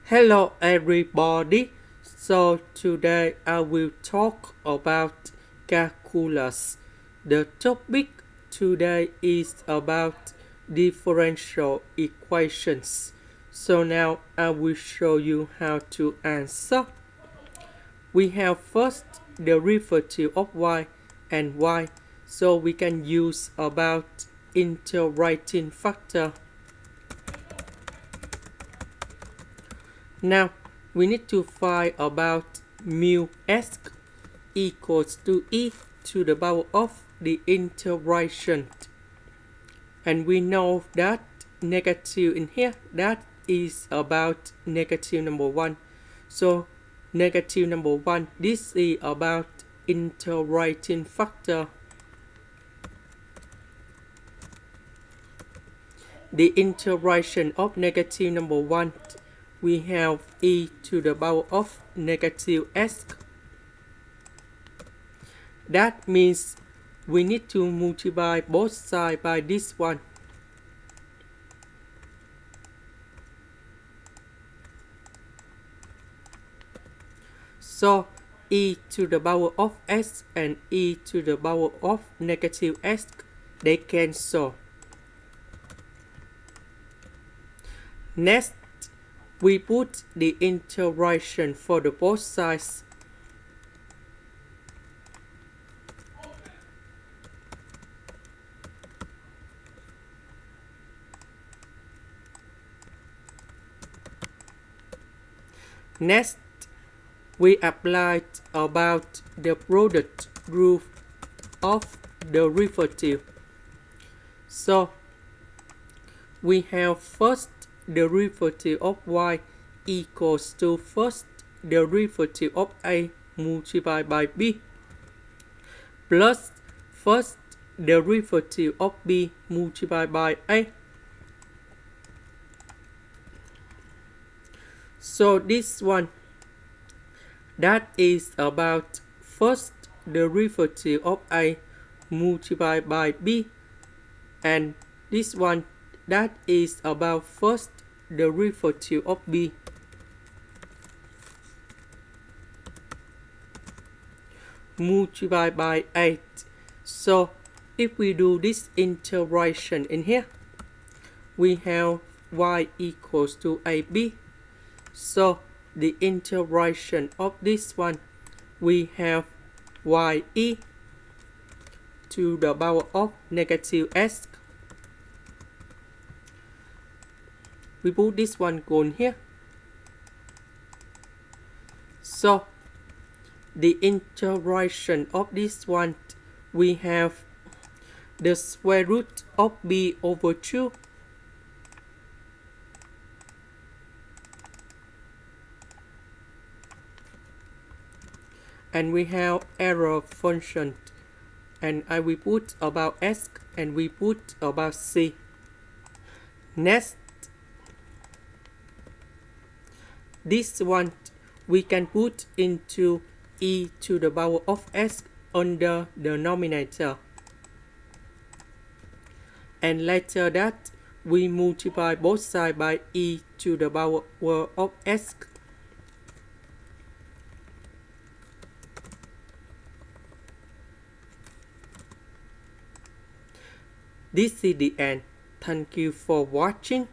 Hello everybody. So today I will talk about calculus. The topic today is about differential equations. So now I will show you how to answer. We have first derivative of y and y. So we can use about integrating factor. Now, we need to find about mu s equals to e to the power of the integration. And we know that negative in here, that is about negative number 1. So, negative number 1, this is about integrating factor. The integration of negative number 1, we have e to the power of negative s. That means we need to multiply both sides by this one. So e to the power of s and e to the power of negative s, they cancel. Next, we put the integration for the both sides. Next, we applied about the product rule of derivative. So, we have first derivative of y equals to first derivative of a multiplied by b plus first derivative of b multiplied by a. So this one, that is about first derivative of a multiplied by b, and this one, that is about first derivative of b multiplied by 8. So if we do this integration in here, we have y equals to ab. So the integration of this one, we have ye to the power of negative s. We put this one going here. So the integration of this one, we have the square root of b over 2. And we have error function. And I will put about s and we put about c. Next, this one we can put into e to the power of s under the denominator. And later that, we multiply both sides by e to the power of s. This is the end. Thank you for watching.